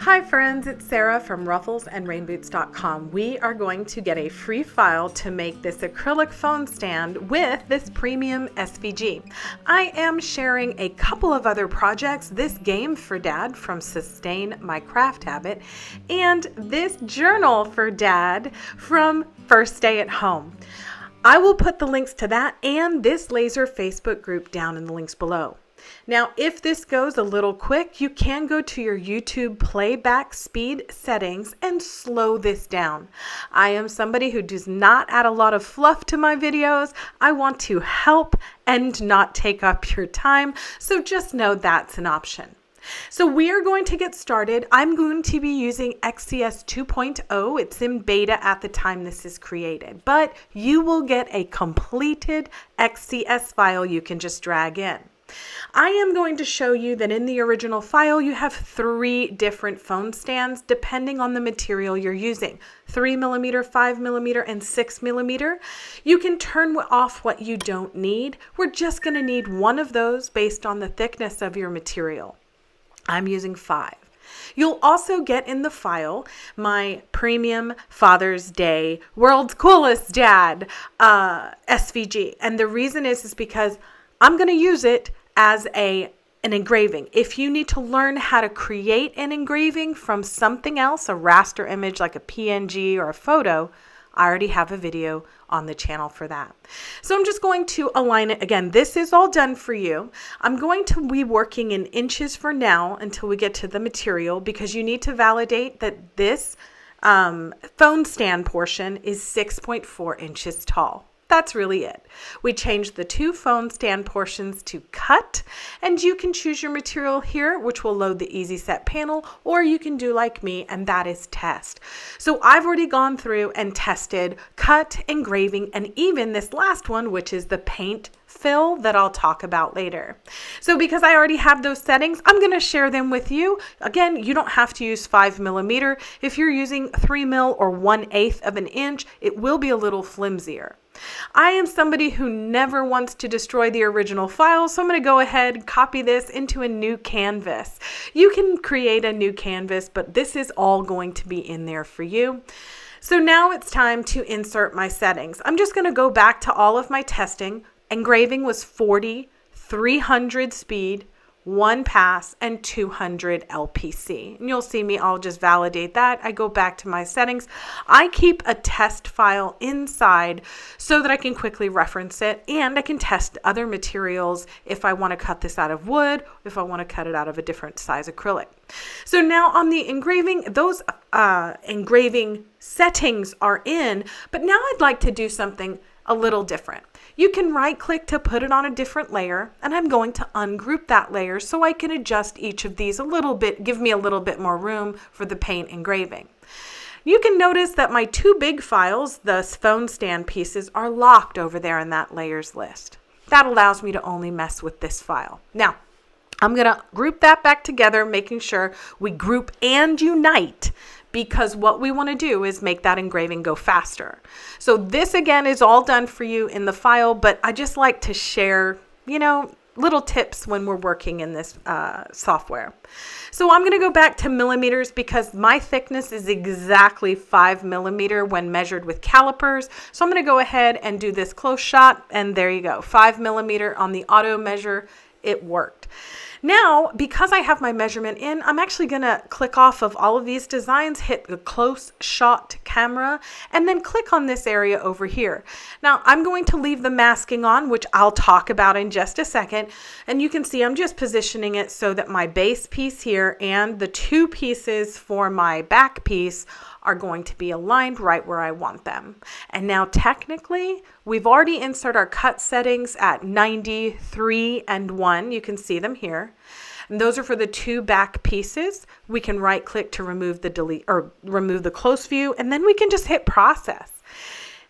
Hi friends, it's Sarah from Ruffles and Rainboots.com. We are going to get a free file to make this acrylic phone stand with this premium SVG. I am sharing a couple of other projects, this game for Dad from Sustain My Craft Habit, and this journal for Dad from First Day at Home. I will put the links to that and this laser Facebook group down in the links below. Now, if this goes a little quick, you can go to your YouTube playback speed settings and slow this down. I am somebody who does not add a lot of fluff to my videos. I want to help and not take up your time, so just know that's an option. So we are going to get started. I'm going to be using XCS 2.0. It's in beta at the time this is created, but you will get a completed XCS file you can just drag in. I am going to show you that in the original file you have 3 different phone stands depending on the material you're using. 3mm, 5mm, and 6mm. You can turn off what you don't need. We're just going to need one of those based on the thickness of your material. I'm using 5. You'll also get in the file my premium Father's Day World's Coolest Dad SVG. And the reason is because I'm going to use it as an engraving. If you need to learn how to create an engraving from something else, a raster image like a PNG or a photo, I already have a video on the channel for that. So I'm just going to align it. Again, this is all done for you. I'm going to be working in inches for now until we get to the material, because you need to validate that this phone stand portion is 6.4 inches tall. That's really it. We changed the 2 phone stand portions to cut, and you can choose your material here, which will load the easy set panel, or you can do like me, and that is test. So I've already gone through and tested cut, engraving, and even this last one, which is the paint fill that I'll talk about later. So because I already have those settings, I'm going to share them with you. Again, you don't have to use 5mm. If you're using 3mm or 1/8 of an inch, it will be a little flimsier. I am somebody who never wants to destroy the original file, so I'm going to go ahead and copy this into a new canvas. You can create a new canvas, but this is all going to be in there for you. So now it's time to insert my settings. I'm just going to go back to all of my testing. Engraving was 40, 300 speed, 1 pass, and 200 LPC. And you'll see me, I'll just validate that. I go back to my settings. I keep a test file inside so that I can quickly reference it, and I can test other materials if I want to cut this out of wood, if I want to cut it out of a different size acrylic. So now on the engraving, those engraving settings are in, but now I'd like to do something a little different. You can right click to put it on a different layer, and I'm going to ungroup that layer so I can adjust each of these a little bit, give me a little bit more room for the paint engraving. You can notice that my 2 big files, the phone stand pieces, are locked over there in that layers list. That allows me to only mess with this file. Now, I'm going to group that back together, making sure we group and unite, because what we want to do is make that engraving go faster. So this again is all done for you in the file, but I just like to share, little tips when we're working in this software. So I'm going to go back to millimeters because my thickness is exactly 5mm when measured with calipers. So I'm going to go ahead and do this close shot, and there you go. 5mm on the auto measure. It worked. Now, because I have my measurement in, I'm actually going to click off of all of these designs, hit the close shot camera, and then click on this area over here. Now, I'm going to leave the masking on, which I'll talk about in just a second. And you can see I'm just positioning it so that my base piece here and the 2 pieces for my back piece are going to be aligned right where I want them. And now technically, we've already inserted our cut settings at 93 and 1. You can see them here. And those are for the 2 back pieces. We can right click to remove the delete or remove the close view, and then we can just hit process.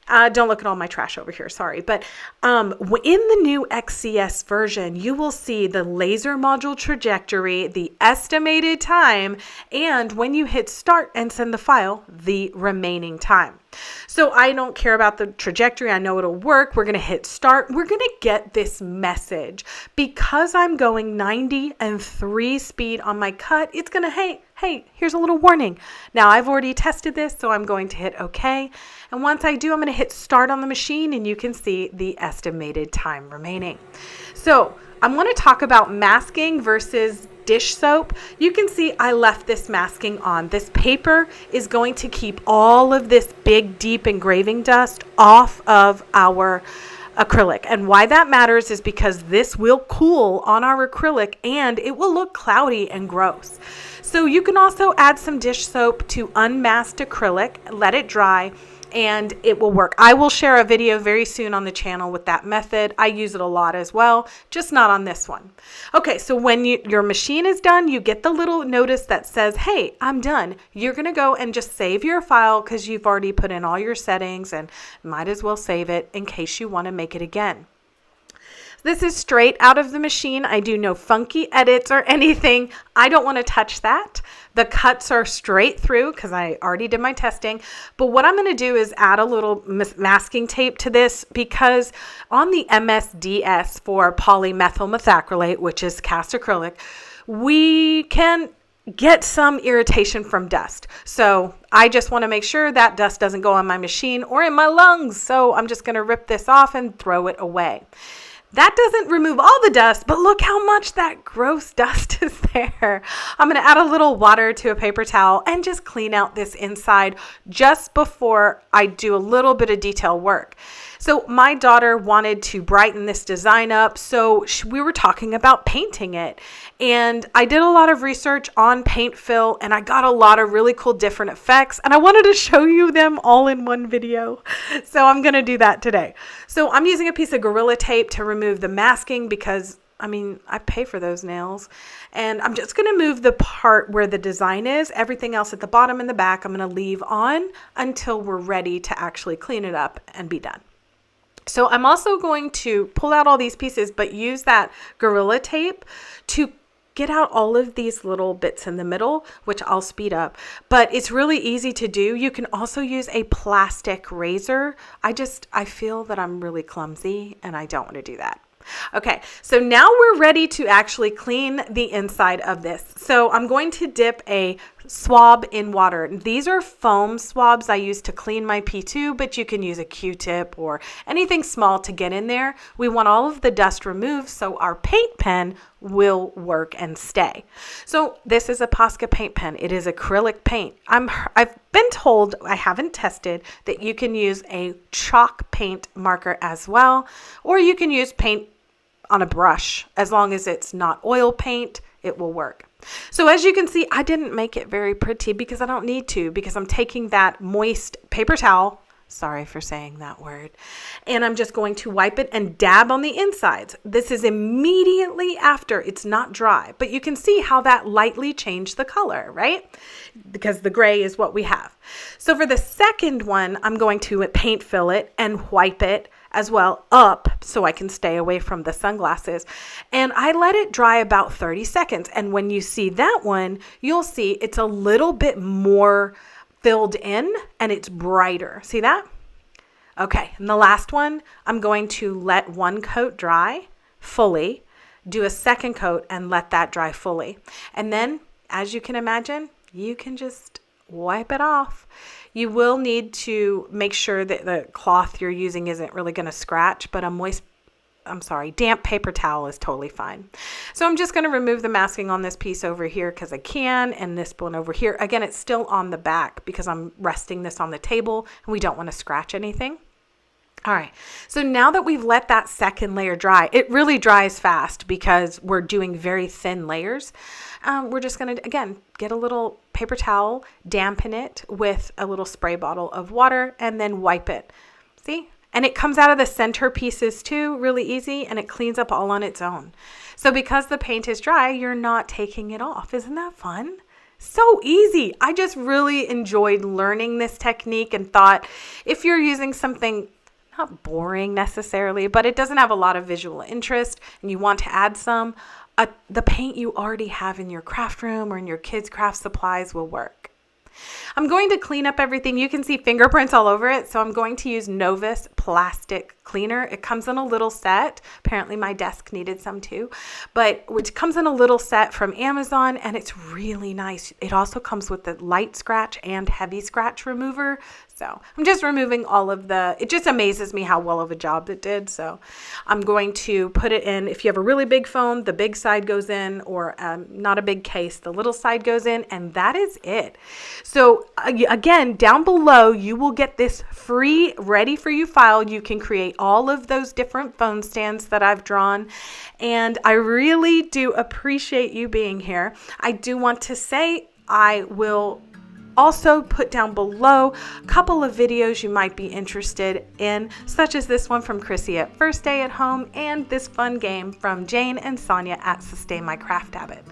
Don't look at all my trash over here, sorry. But in the new XCS version, you will see the laser module trajectory, the estimated time, and when you hit start and send the file, the remaining time. So I don't care about the trajectory. I know it'll work. We're going to hit start. We're going to get this message. Because I'm going 90 and 3 speed on my cut, it's going to, hey, hey, here's a little warning. Now I've already tested this, so I'm going to hit OK. And once I do, I'm going to hit start on the machine, and you can see the estimated time remaining. So I'm going to talk about masking versus dish soap. You can see I left this masking on. This paper is going to keep all of this big, deep engraving dust off of our acrylic. And why that matters is because this will cool on our acrylic and it will look cloudy and gross. So you can also add some dish soap to unmasked acrylic, let it dry, and it will work. I will share a video very soon on the channel with that method. I use it a lot as well, just not on this one. Okay, so when your machine is done, you get the little notice that says, hey, I'm done. You're going to go and just save your file because you've already put in all your settings, and might as well save it in case you want to make it again. This is straight out of the machine. I do no funky edits or anything. I don't want to touch that. The cuts are straight through because I already did my testing. But what I'm going to do is add a little masking tape to this, because on the MSDS for polymethyl methacrylate, which is cast acrylic, we can get some irritation from dust. So I just want to make sure that dust doesn't go on my machine or in my lungs. So I'm just going to rip this off and throw it away. That doesn't remove all the dust, but look how much that gross dust is there. I'm going to add a little water to a paper towel and just clean out this inside just before I do a little bit of detail work. So my daughter wanted to brighten this design up, so we were talking about painting it. And I did a lot of research on paint fill, and I got a lot of really cool different effects, and I wanted to show you them all in one video. So I'm going to do that today. So I'm using a piece of Gorilla Tape to remove the masking because, I mean, I pay for those nails. And I'm just going to move the part where the design is. Everything else at the bottom and the back I'm going to leave on until we're ready to actually clean it up and be done. So I'm also going to pull out all these pieces, but use that Gorilla Tape to get out all of these little bits in the middle, which I'll speed up, but it's really easy to do. You can also use a plastic razor. I feel that I'm really clumsy and I don't want to do that. Okay, so now we're ready to actually clean the inside of this. So I'm going to dip a swab in water. These are foam swabs I use to clean my P2, but you can use a Q-tip or anything small to get in there. We want all of the dust removed so our paint pen will work and stay. So this is a Posca paint pen. It is acrylic paint. I've been told, I haven't tested, that you can use a chalk paint marker as well, or you can use paint on a brush. As long as it's not oil paint, it will work. So as you can see, I didn't make it very pretty because I don't need to, because I'm taking that moist paper towel, sorry for saying that word, and I'm just going to wipe it and dab on the insides. This is immediately after it's not dry, but you can see how that lightly changed the color, right? Because the gray is what we have. So for the second one, I'm going to paint fill it and wipe it as well up so I can stay away from the sunglasses. And I let it dry about 30 seconds. And when you see that one, you'll see it's a little bit more filled in and it's brighter. See that? Okay, and the last one, I'm going to let one coat dry fully, do a second coat and let that dry fully. And then, as you can imagine, you can just wipe it off. You will need to make sure that the cloth you're using isn't really going to scratch, but damp paper towel is totally fine. So I'm just going to remove the masking on this piece over here because I can, and this one over here. Again, it's still on the back because I'm resting this on the table and we don't want to scratch anything. All right, so now that we've let that second layer dry, it really dries fast because we're doing very thin layers. We're just going to, again, get a little paper towel, dampen it with a little spray bottle of water, and then wipe it. See? And it comes out of the center pieces too, really easy, and it cleans up all on its own. So because the paint is dry, you're not taking it off. Isn't that fun? So easy. I just really enjoyed learning this technique and thought if you're using something not boring necessarily, but it doesn't have a lot of visual interest and you want to add some, the paint you already have in your craft room or in your kids' craft supplies will work. I'm going to clean up everything. You can see fingerprints all over it, so I'm going to use Novus plastic cleaner. It comes in a little set. Apparently my desk needed some too, but which comes in a little set from Amazon, and it's really nice. It also comes with the light scratch and heavy scratch remover. So I'm just removing all of it just amazes me how well of a job it did. So I'm going to put it in. If you have a really big phone, the big side goes in, or not a big case, the little side goes in, and that is it. So again, down below, you will get this free ready for you file. You can create all of those different phone stands that I've drawn. And I really do appreciate you being here. I do want to say I will also put down below a couple of videos you might be interested in, such as this one from Chrissy at First Day at Home and this fun game from Jane and Sonia at Sustain My Craft Habit.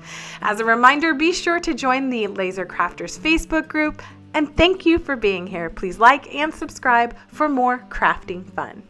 As a reminder, be sure to join the Laser Crafters Facebook group, and thank you for being here. Please like and subscribe for more crafting fun.